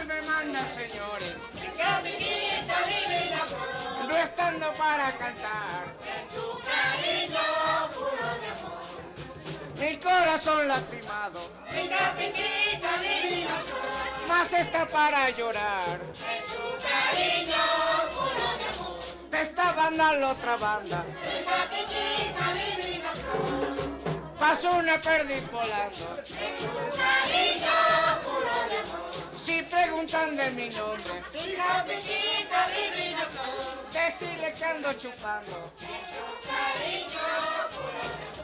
me manda, señores, En caminito divina flor, no estando para cantar. en tu cariño puro de amor. Mi corazón lastimado, En caminito divina flor, más está para llorar. en tu cariño puro de amor. De esta banda a la otra banda, En caminito divina flor, pasó una perdiz volando. en tu cariño puro de amor. Si preguntan de mi nombre, En caminito divina flor, decirle que ando chupando. en tu cariño puro de amor.